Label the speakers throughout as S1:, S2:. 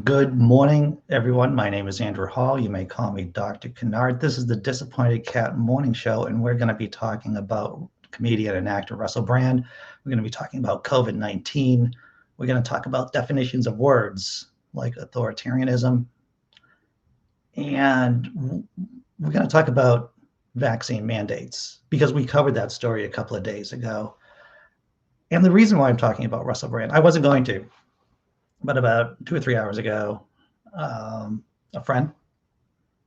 S1: Good morning, everyone. My name is Andrew Hall. You may call me Dr. Kennard. This is the Disappointed Cat Morning Show, and we're going to be talking about comedian and actor Russel Brand. We're going to be talking about COVID-19. We're going to talk about definitions of words like authoritarianism. And we're going to talk about vaccine mandates because we covered that story a couple of days ago. And the reason why I'm talking about Russel Brand, I wasn't going to, but about 2 or 3 hours ago, a friend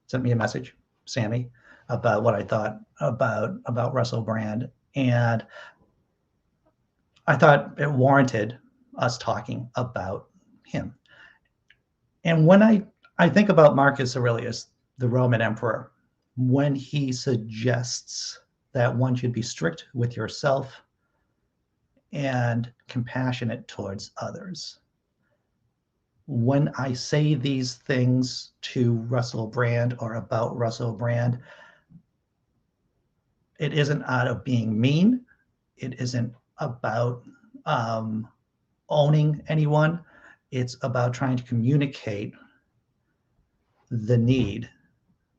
S1: sent me a message, Sammy, about what I thought about Russel Brand, and I thought it warranted us talking about him. And when I think about Marcus Aurelius, the Roman emperor, when he suggests that one should be strict with yourself and compassionate towards others, when I say these things to Russel Brand or about Russel Brand, it isn't out of being mean. It isn't about owning anyone. It's about trying to communicate the need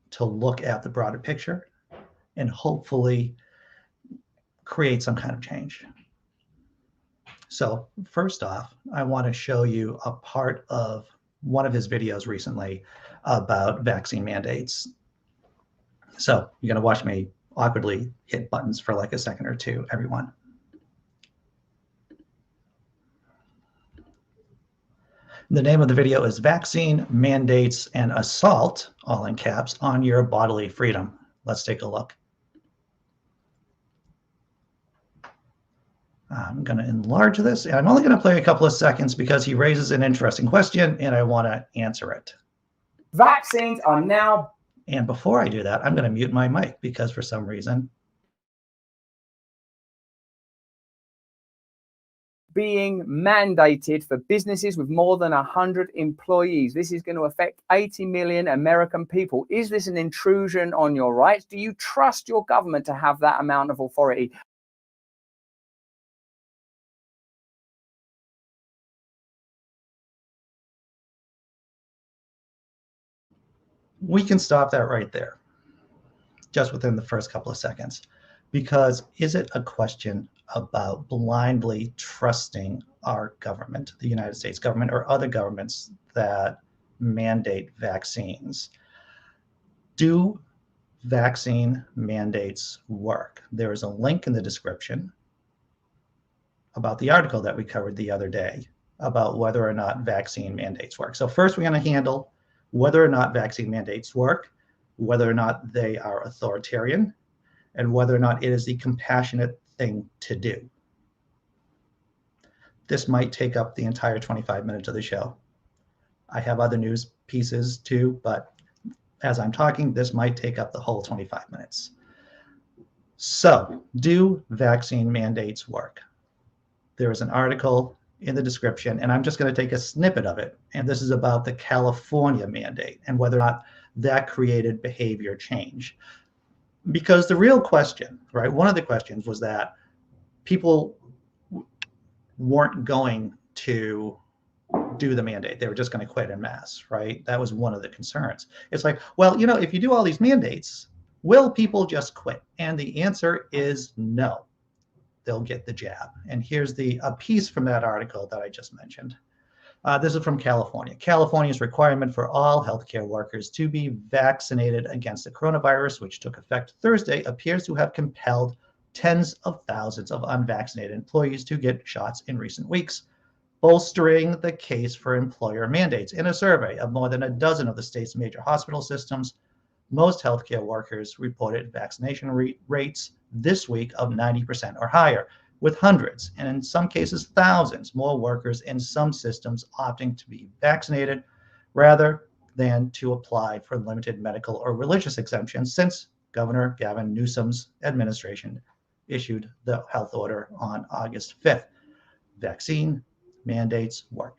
S1: to look at the broader picture and hopefully create some kind of change. So first off, I want to show you a part of one of his videos recently about vaccine mandates. So you're going to watch me awkwardly hit buttons for like a second or two, everyone. The name of the video is Vaccine Mandates and Assault, all in caps, on Your Bodily Freedom. Let's take a look. I'm going to enlarge this, and I'm only going to play a couple of seconds because he raises an interesting question, and I want to answer it.
S2: Vaccines are now...
S1: And before I do that, I'm going to mute my mic because for some reason...
S2: being mandated for businesses with more than 100 employees. This is going to affect 80 million American people. Is this an intrusion on your rights? Do you trust your government to have that amount of authority?
S1: We can stop that right there, just within the first couple of seconds, because is it a question about blindly trusting our government, the United States government, or other governments that mandate vaccines? Do vaccine mandates work? There is a link in the description about the article that we covered the other day about whether or not vaccine mandates work. So first we're going to handle whether or not vaccine mandates work, whether or not they are authoritarian, and whether or not it is the compassionate thing to do. This might take up the entire 25 minutes of the show. I have other news pieces too, but as I'm talking, this might take up the whole 25 minutes. So, do vaccine mandates work? There is an article in the description, and I'm just going to take a snippet of it. And this is about the California mandate and whether or not that created behavior change. Because the real question, right, one of the questions was that people weren't going to do the mandate. They were just going to quit en masse, right? That was one of the concerns. It's like, well, you know, if you do all these mandates, will people just quit? And the answer is no. They'll get the jab. And here's a piece from that article that I just mentioned. This is from California. California's requirement for all healthcare workers to be vaccinated against the coronavirus, which took effect Thursday, appears to have compelled tens of thousands of unvaccinated employees to get shots in recent weeks, bolstering the case for employer mandates. In a survey of more than a dozen of the state's major hospital systems, most healthcare workers reported vaccination rates this week of 90% or higher, with hundreds, and in some cases thousands, more workers in some systems opting to be vaccinated rather than to apply for limited medical or religious exemptions since Governor Gavin Newsom's administration issued the health order on August 5th. Vaccine mandates work.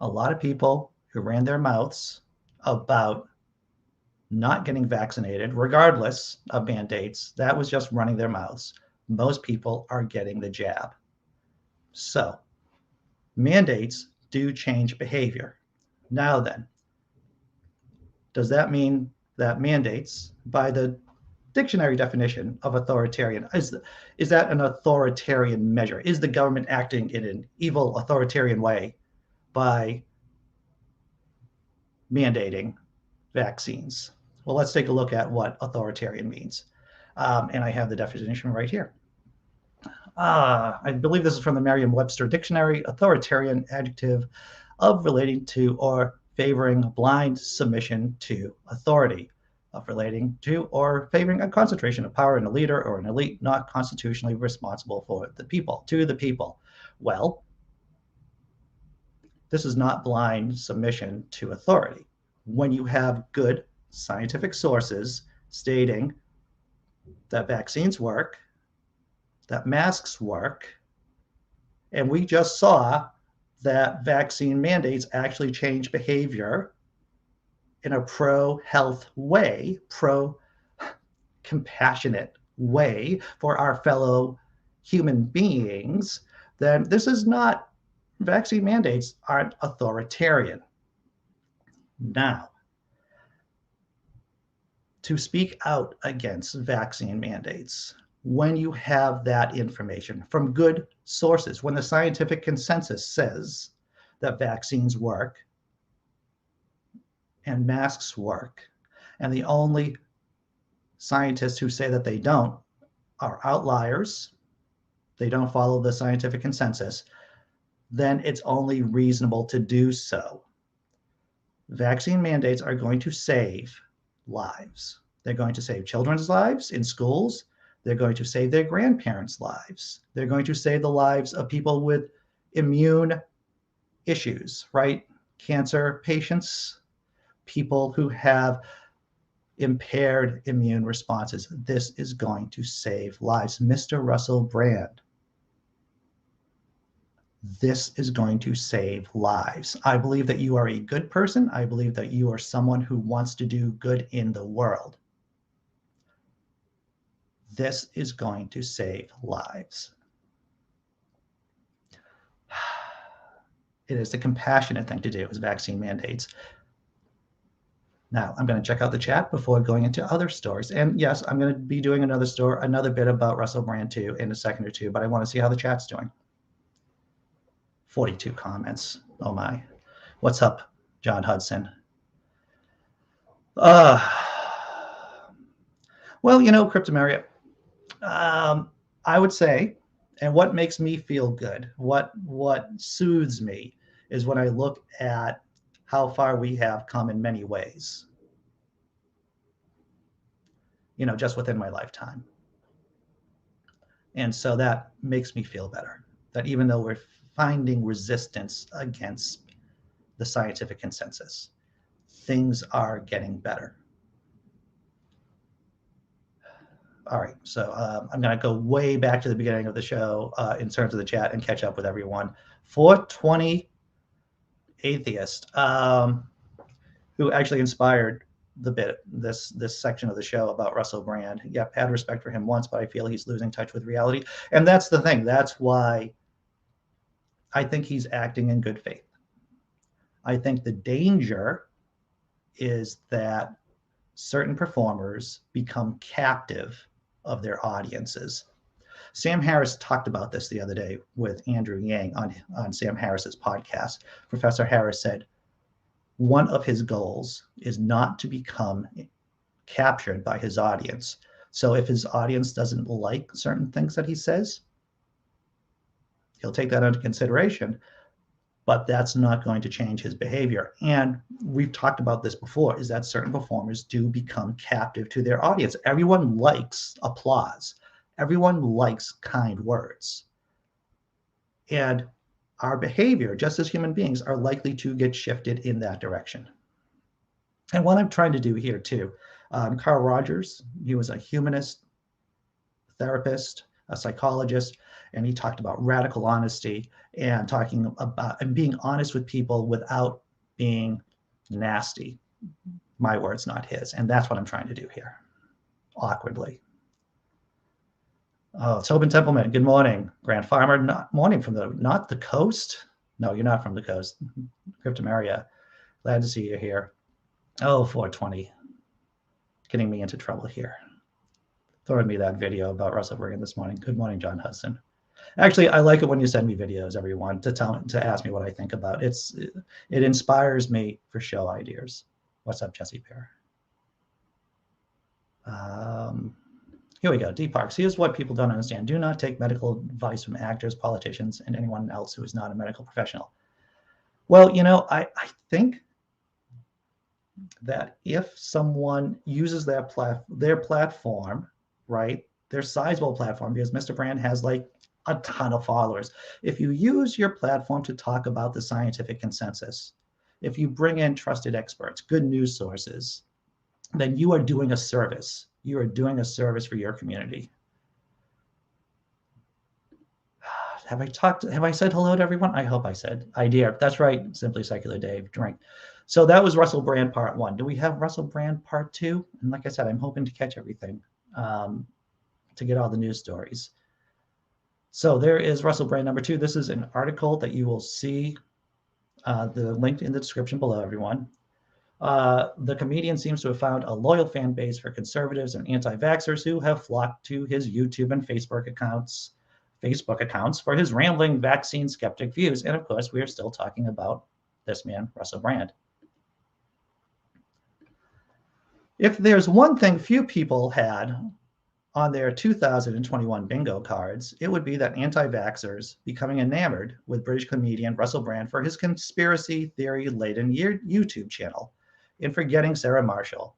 S1: A lot of people who ran their mouths about not getting vaccinated, regardless of mandates, that was just running their mouths. Most people are getting the jab. So mandates do change behavior. Now then, does that mean that mandates, by the dictionary definition of authoritarian, is that an authoritarian measure? Is the government acting in an evil authoritarian way by mandating vaccines? Well, let's take a look at what authoritarian means. And I have the definition right here. I believe this is from the Merriam-Webster Dictionary. Authoritarian, adjective of relating to or favoring blind submission to authority, of relating to or favoring a concentration of power in a leader or an elite not constitutionally responsible for the people, to the people. Well, this is not blind submission to authority. When you have good scientific sources stating that vaccines work, that masks work, and we just saw that vaccine mandates actually change behavior in a pro-health way, pro-compassionate way for our fellow human beings, then this is not, vaccine mandates aren't authoritarian. Now, to speak out against vaccine mandates, when you have that information from good sources, when the scientific consensus says that vaccines work and masks work, and the only scientists who say that they don't are outliers, they don't follow the scientific consensus, then it's only reasonable to do so. Vaccine mandates are going to save lives. They're going to save children's lives in schools. They're going to save their grandparents' lives. They're going to save the lives of people with immune issues, right? Cancer patients, people who have impaired immune responses. This is going to save lives. Mr. Russel Brand, this is going to save lives. I believe that you are a good person. I believe that you are someone who wants to do good in the world. This is going to save lives. It is the compassionate thing to do, is vaccine mandates. Now, I'm going to check out the chat before going into other stories. And yes, I'm going to be doing another bit about Russel Brand too in a second or two, but I want to see how the chat's doing. 42 comments. Oh my. What's up, John Hudson? Well, you know, Cryptameria, I would say, and what makes me feel good, what soothes me, is when I look at how far we have come in many ways, you know, just within my lifetime. And so that makes me feel better, that even though we're finding resistance against the scientific consensus, things are getting better. All right, so I'm going to go way back to the beginning of the show in terms of the chat and catch up with everyone. 420 Atheist, who actually inspired the bit, this section of the show about Russel Brand. Yep, had respect for him once, but I feel he's losing touch with reality. And that's the thing. That's why I think he's acting in good faith. I think the danger is that certain performers become captive of their audiences. Sam Harris talked about this the other day with Andrew Yang on Sam Harris's podcast. Professor Harris said one of his goals is not to become captured by his audience. So if his audience doesn't like certain things that he says, he'll take that into consideration, but that's not going to change his behavior. And we've talked about this before, is that certain performers do become captive to their audience. Everyone likes applause. Everyone likes kind words. And our behavior, just as human beings, are likely to get shifted in that direction. And what I'm trying to do here too, Carl Rogers, he was a humanist therapist, a psychologist, and he talked about radical honesty and talking about and being honest with people without being nasty. My words, not his. And that's what I'm trying to do here, awkwardly. Oh, Tobin Templeman, good morning. Grand Farmer, morning from not the coast. No, you're not from the coast. Cryptameria, glad to see you here. Oh, 420. Getting me into trouble here. Throwing me that video about Russel Brand this morning. Good morning, John Hudson. Actually, I like it when you send me videos, everyone, to ask me what I think about. It inspires me for show ideas. What's up, Jessi Bear? Here we go. Dee Parks. Here's what people don't understand. Do not take medical advice from actors, politicians, and anyone else who is not a medical professional. Well, you know, I think that if someone uses their platform, right, their sizable platform, because Mr. Brand has like a ton of followers. If you use your platform to talk about the scientific consensus, if you bring in trusted experts, good news sources, then you are doing a service. You are doing a service for your community. Have I said hello to everyone? I hope I said. Idea. That's right. Simply Secular Dave. Drink. So that was Russel Brand part 1. Do we have Russel Brand part 2? And like I said, I'm hoping to catch everything, to get all the news stories. So there is Russel Brand number 2. This is an article that you will see, the link in the description below, everyone. The comedian seems to have found a loyal fan base for conservatives and anti-vaxxers who have flocked to his YouTube and Facebook accounts for his rambling vaccine skeptic views. And of course, we are still talking about this man, Russel Brand. If there's one thing few people had on their 2021 bingo cards, it would be that anti-vaxxers becoming enamored with British comedian Russel Brand for his conspiracy theory-laden YouTube channel. In Forgetting Sarah Marshall,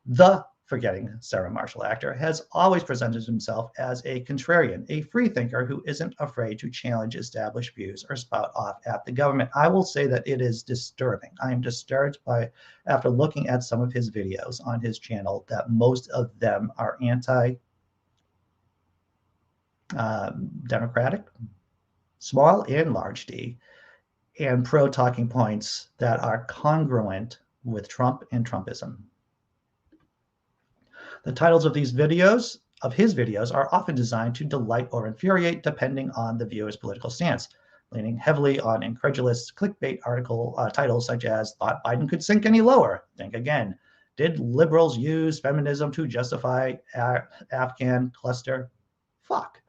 S1: the Forgetting Sarah Marshall actor has always presented himself as a contrarian, a freethinker who isn't afraid to challenge established views or spout off at the government. I will say that it is disturbing. I am disturbed by, after looking at some of his videos on his channel, that most of them are anti-democratic, small and large d, and pro talking points that are congruent with Trump and Trumpism. The titles of his videos are often designed to delight or infuriate depending on the viewer's political stance, leaning heavily on incredulous clickbait article titles such as "Thought Biden Could Sink Any Lower? Think Again." "Did liberals use feminism to justify Afghan cluster? Fuck."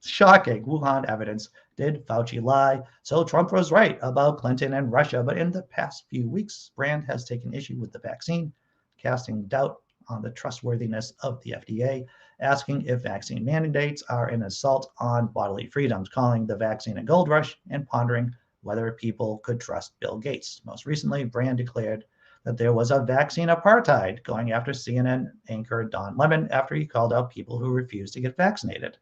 S1: "Shocking Wuhan evidence. Did Fauci lie? So Trump was right about Clinton and Russia." But in the past few weeks, Brand has taken issue with the vaccine, casting doubt on the trustworthiness of the FDA, asking if vaccine mandates are an assault on bodily freedoms, calling the vaccine a gold rush, and pondering whether people could trust Bill Gates. Most recently, Brand declared that there was a vaccine apartheid, going after CNN anchor Don Lemon after he called out people who refused to get vaccinated.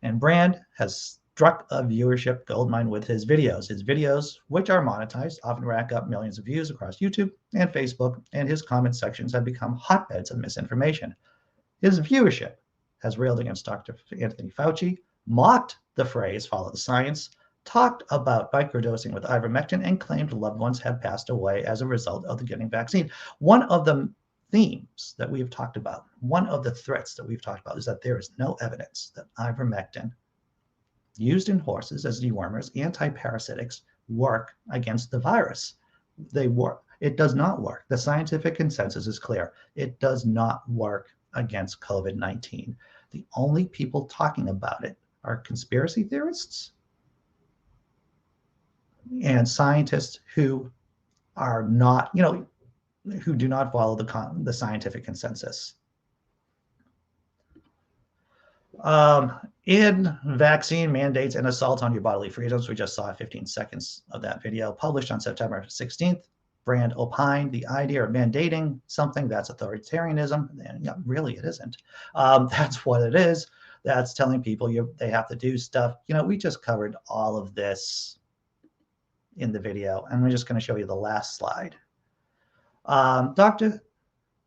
S1: And Brand has struck a viewership goldmine with his videos. His videos, which are monetized, often rack up millions of views across YouTube and Facebook, and his comment sections have become hotbeds of misinformation. His viewership has railed against Dr. Anthony Fauci, mocked the phrase "follow the science," talked about microdosing with ivermectin, and claimed loved ones have passed away as a result of the getting vaccine. One of the themes that we've talked about, one of the threats that we've talked about, is that there is no evidence that ivermectin used in horses as dewormers, antiparasitics, work against the virus. They work. It does not work. The scientific consensus is clear. It does not work against COVID-19. The only people talking about it are conspiracy theorists and scientists who are not, who do not follow the scientific consensus. In Vaccine Mandates and Assault on Your Bodily Freedoms, we just saw 15 seconds of that video published on September 16th. Brand opined the idea of mandating something that's authoritarianism, and really it isn't. That's what it is. That's telling people they have to do stuff. We just covered all of this in the video, and we're just going to show you the last slide. Dr.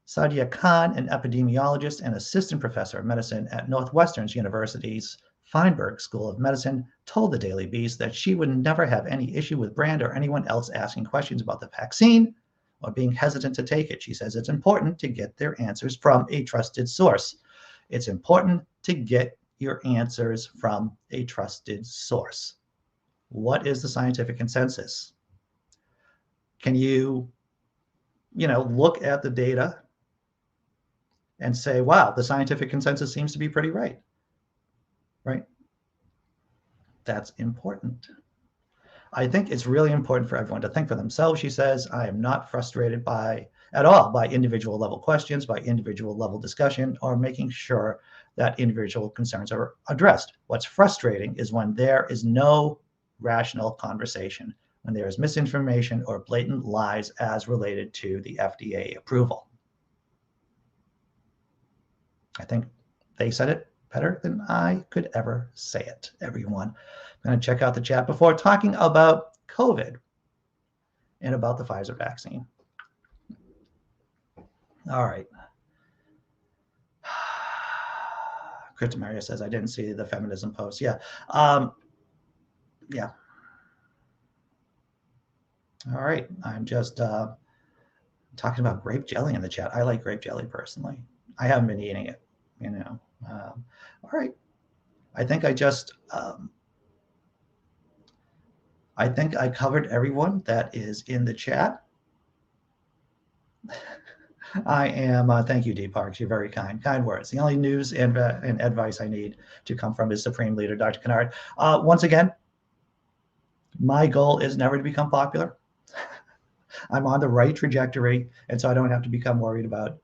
S1: Sadia Khan, an epidemiologist and assistant professor of medicine at Northwestern University's Feinberg School of Medicine, told the Daily Beast that she would never have any issue with Brand or anyone else asking questions about the vaccine or being hesitant to take it. She says it's important to get their answers from a trusted source. It's important to get your answers from a trusted source. What is the scientific consensus? Can you look at the data and say, wow, the scientific consensus seems to be pretty right? Right? That's important. I think it's really important for everyone to think for themselves. She says, I am not frustrated at all by individual level questions, by individual level discussion, or making sure that individual concerns are addressed. What's frustrating is when there is no rational conversation, when there is misinformation or blatant lies as related to the FDA approval. I think they said it better than I could ever say it, everyone. I'm going to check out the chat before talking about COVID and about the Pfizer vaccine. All right. Cryptameria says, I didn't see the feminism post. Yeah. Yeah. All right. I'm just talking about grape jelly in the chat. I like grape jelly personally. I haven't been eating it, all right. I think I just, I think I covered everyone that is in the chat. I am, thank you, Dee Parks. You're very kind. Kind words. The only news and advice I need to come from is Supreme Leader Dr. Kennard. Once again, my goal is never to become popular. I'm on the right trajectory, and so I don't have to become worried about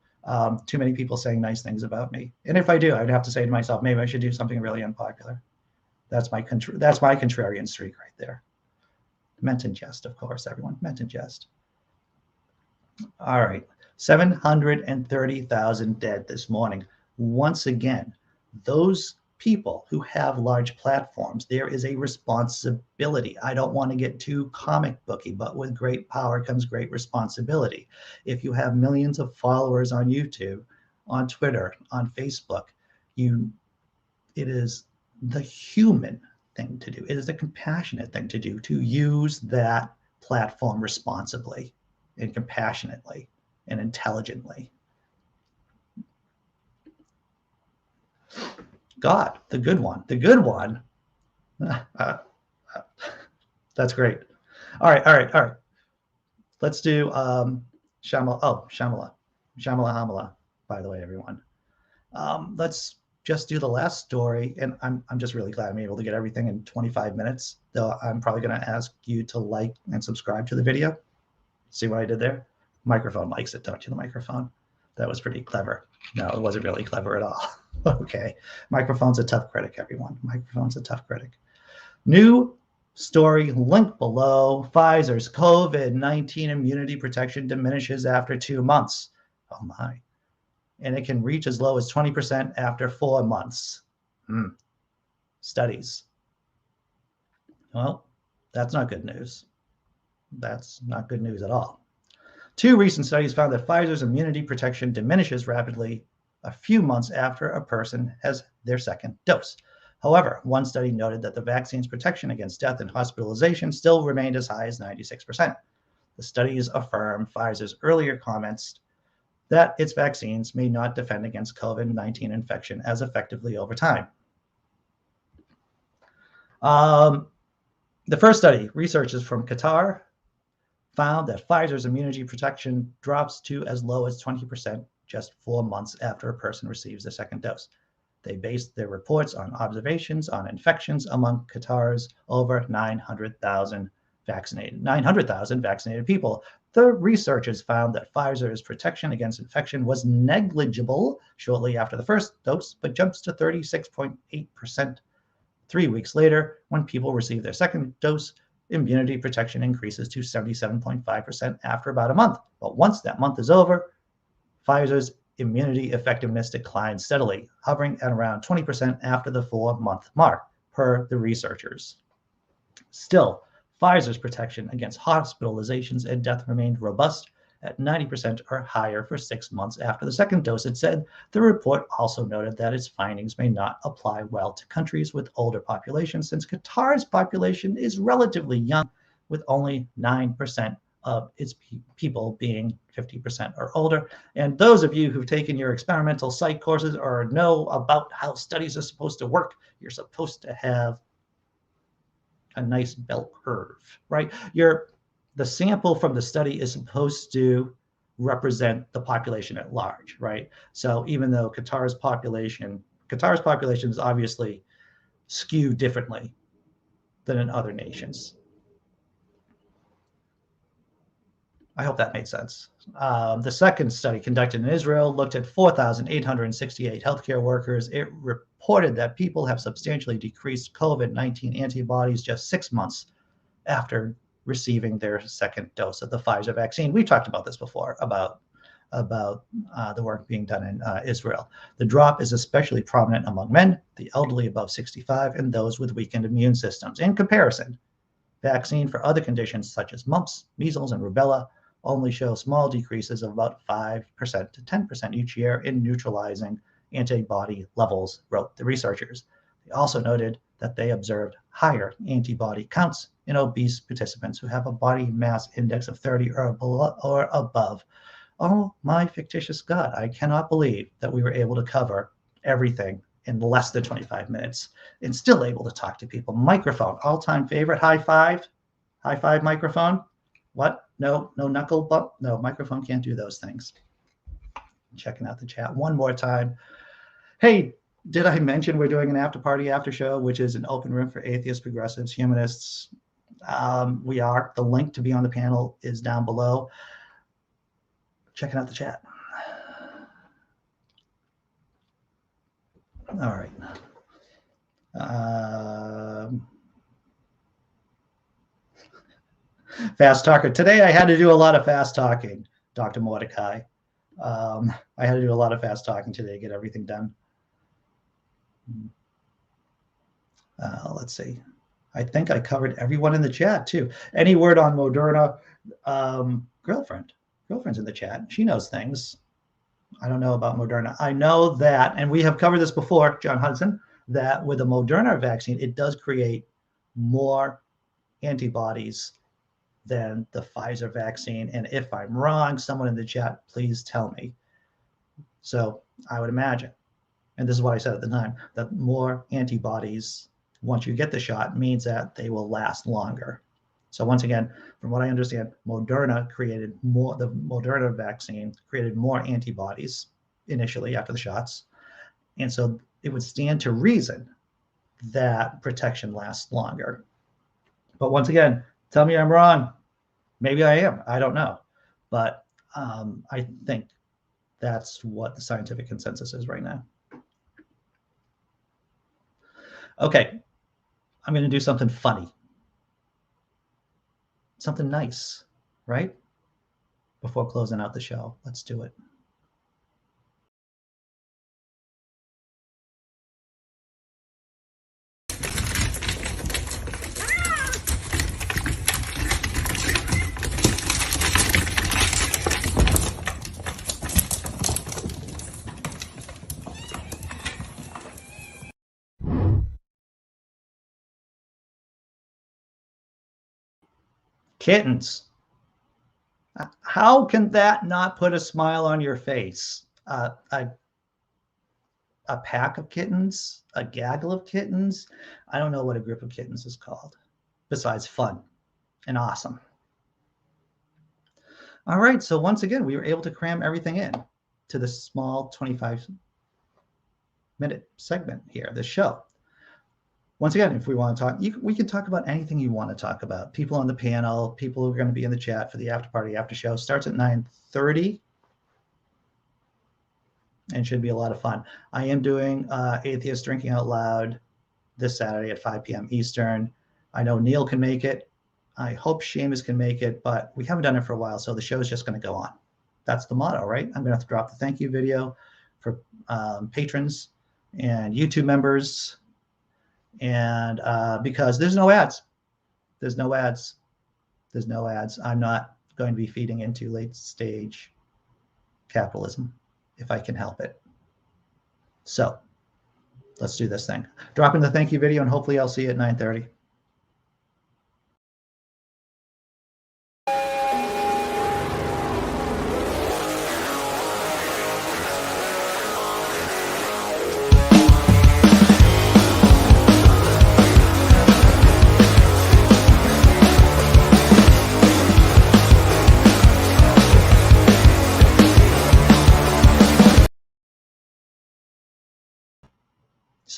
S1: too many people saying nice things about me. And if I do, I'd have to say to myself, maybe I should do something really unpopular. That's my contrarian streak right there. Meant in jest, of course, everyone. Meant in jest. All right. 730,000 dead this morning. Once again, those people who have large platforms, there is a responsibility. I don't want to get too comic booky, but with great power comes great responsibility. If you have millions of followers on YouTube, on Twitter, on Facebook, it is the human thing to do. It is the compassionate thing to do, to use that platform responsibly and compassionately and intelligently. God, the good one. That's great. All right. Let's do Shamala Hamala, by the way, everyone. Let's just do the last story, and I'm just really glad I'm able to get everything in 25 minutes, though I'm probably going to ask you to like and subscribe to the video. See what I did there? Microphone likes it, don't you, the microphone? That was pretty clever. No, it wasn't really clever at all. Okay. Microphone's a tough critic, everyone. Microphone's a tough critic. New story link below. Pfizer's COVID-19 immunity protection diminishes after 2 months. Oh my. And it can reach as low as 20% after 4 months. Studies. Well, that's not good news. That's not good news at all. 2 recent studies found that Pfizer's immunity protection diminishes rapidly a few months after a person has their second dose. However, one study noted that the vaccine's protection against death and hospitalization still remained as high as 96%. The studies affirm Pfizer's earlier comments that its vaccines may not defend against COVID-19 infection as effectively over time. The first study, researchers from Qatar, found that Pfizer's immunity protection drops to as low as 20% just 4 months after a person receives their second dose. They based their reports on observations on infections among Qatar's over 900,000 vaccinated people. The researchers found that Pfizer's protection against infection was negligible shortly after the first dose, but jumps to 36.8% 3 weeks later. When people receive their second dose, immunity protection increases to 77.5% after about a month. But once that month is over, Pfizer's immunity effectiveness declines steadily, hovering at around 20% after the 4-month mark, per the researchers. Still, Pfizer's protection against hospitalizations and death remained robust at 90% or higher for 6 months after the second dose, it said. The report also noted that its findings may not apply well to countries with older populations, since Qatar's population is relatively young, with only 9% of its people being 50% or older. And those of you who've taken your experimental psych courses or know about how studies are supposed to work, you're supposed to have a nice bell curve, right? The sample from the study is supposed to represent the population at large, right? So even though Qatar's population is obviously skewed differently than in other nations. I hope that made sense. The second study conducted in Israel looked at 4,868 healthcare workers. It reported that people have substantially decreased COVID-19 antibodies just 6 months after receiving their second dose of the Pfizer vaccine. We talked about this before, about the work being done in Israel. The drop is especially prominent among men, the elderly above 65, and those with weakened immune systems. In comparison, vaccine for other conditions such as mumps, measles, and rubella only show small decreases of about 5% to 10% each year in neutralizing antibody levels, wrote the researchers. They also noted that they observed higher antibody counts in obese participants who have a body mass index of 30 or above. Oh my fictitious God, I cannot believe that we were able to cover everything in less than 25 minutes and still able to talk to people. Microphone, all-time favorite, high five microphone. What? No knuckle bump. No, microphone can't do those things. Checking out the chat one more time. Hey, did I mention we're doing an after party after show, which is an open room for atheists, progressives, humanists? We are. The link to be on the panel is down below. Checking out the chat. All right. Fast talker. Today I had to do a lot of fast talking, Dr. Mordecai. I had to do a lot of fast talking today to get everything done. Let's see. I think I covered everyone in the chat too. Any word on Moderna? Girlfriend's in the chat. She knows things. I don't know about Moderna. I know that, and we have covered this before, John Hudson, that with the Moderna vaccine, it does create more antibodies than the Pfizer vaccine. And if I'm wrong, someone in the chat, please tell me. So I would imagine, and this is what I said at the time, that more antibodies once you get the shot means that they will last longer. So once again, from what I understand, the Moderna vaccine created more antibodies initially after the shots. And so it would stand to reason that protection lasts longer. But once again, tell me I'm wrong. Maybe I am. I don't know. But I think that's what the scientific consensus is right now. Okay, I'm going to do something funny. Something nice, right? Before closing out the show. Let's do it. Kittens. How can that not put a smile on your face? A pack of kittens, a gaggle of kittens. I don't know what a group of kittens is called, besides fun and awesome. All right, so once again, we were able to cram everything in to this small 25-minute segment here, this show. Once again, if we want to talk, we can talk about anything you want to talk about. People on the panel, people who are going to be in the chat for the after party, after show. Starts at 9:30 and should be a lot of fun. I am doing Atheist Drinking Out Loud this Saturday at 5 p.m. Eastern. I know Neil can make it. I hope Seamus can make it, but we haven't done it for a while, so the show is just going to go on. That's the motto, right? I'm going to have to drop the thank you video for patrons and YouTube members. And because there's no ads. I'm not going to be feeding into late stage capitalism if I can help it. So let's do this thing. Drop in the thank you video and hopefully I'll see you at 9:30.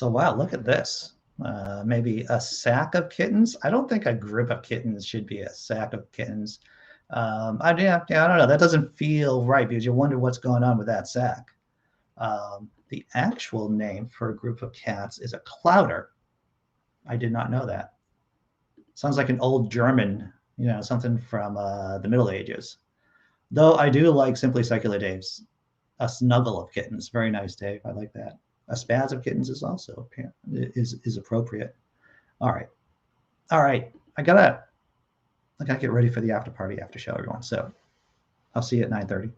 S1: So, wow, look at this. Maybe a sack of kittens. I don't think a group of kittens should be a sack of kittens. I don't know. That doesn't feel right because you wonder what's going on with that sack. The actual name for a group of cats is a clouder. I did not know that. Sounds like an old German, something from the Middle Ages. Though I do like Simply Secular Dave's A Snuggle of Kittens. Very nice, Dave. I like that. A Spaz of Kittens is also is appropriate. All right. I gotta get ready for the after party, after show, everyone. So I'll see you at 9:30.